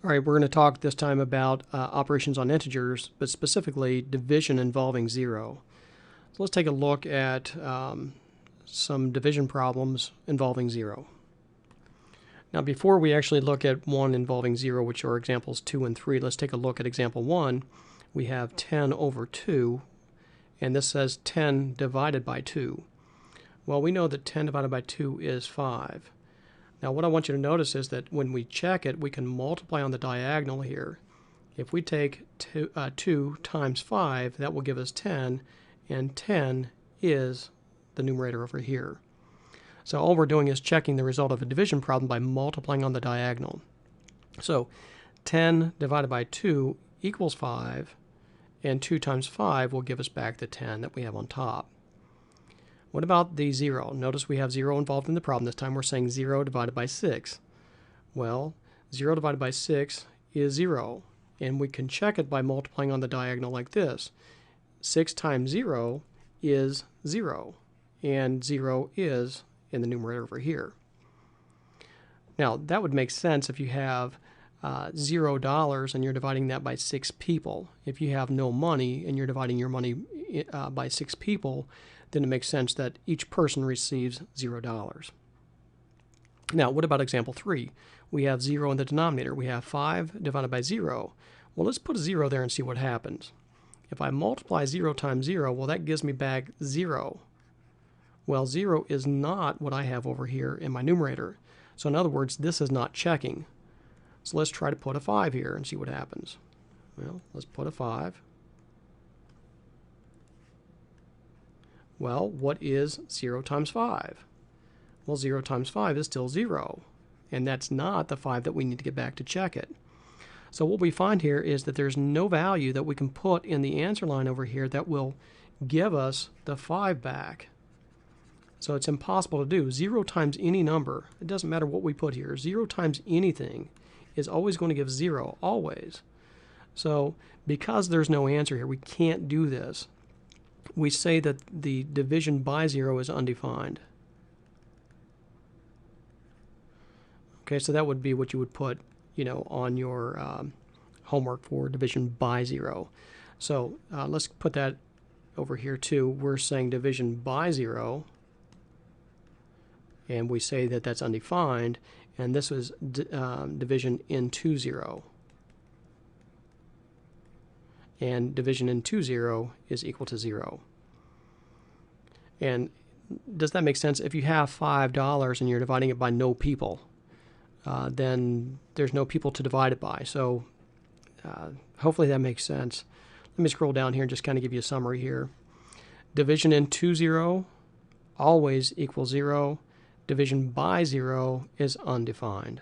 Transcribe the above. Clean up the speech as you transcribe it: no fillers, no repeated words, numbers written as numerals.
All right, we're going to talk this time about operations on integers, but specifically division involving 0. So let's take a look at some division problems involving 0. Now before we actually look at one involving 0, which are examples 2 and 3, let's take a look at example 1. We have 10 over 2, and this says 10 divided by 2. Well, we know that 10 divided by 2 is 5. Now what I want you to notice is that when we check it, we can multiply on the diagonal here. If we take 2 times 5, that will give us 10, and 10 is the numerator over here. So all we're doing is checking the result of a division problem by multiplying on the diagonal. So 10 divided by 2 equals 5, and 2 times 5 will give us back the 10 that we have on top. What about the 0? Notice we have 0 involved in the problem. This time we're saying 0 divided by 6. Well, 0 divided by 6 is 0, and we can check it by multiplying on the diagonal like this. 6 times 0 is 0, and 0 is in the numerator over here. Now, that would make sense if you have $0 and you're dividing that by 6 people. If you have no money and you're dividing your money by 6 people, then it makes sense that each person receives $0. Now, what about example 3? We have 0 in the denominator. We have 5 divided by 0. Well, let's put a 0 there and see what happens. If I multiply 0 times 0, well, that gives me back 0. Well, 0 is not what I have over here in my numerator. So in other words, this is not checking. So let's try to put a 5 here and see what happens. Well, let's put a 5. Well, what is 0 times 5? Well, 0 times 5 is still 0, and that's not the 5 that we need to get back to check it. So what we find here is that there's no value that we can put in the answer line over here that will give us the 5 back. So it's impossible to do. 0 times any number, it doesn't matter what we put here, 0 times anything is always going to give 0, always. So because there's no answer here, we can't do this. We say that the division by 0 is undefined. Okay, so that would be what you would put, on your homework for division by 0. So let's put that over here too. We're saying division by 0, and we say that that's undefined, and this is division into 0. And division into 0 is equal to 0. And does that make sense? If you have $5 and you're dividing it by no people, then there's no people to divide it by. So hopefully that makes sense. Let me scroll down here and just kind of give you a summary here. Division into 0 always equals 0. Division by 0 is undefined.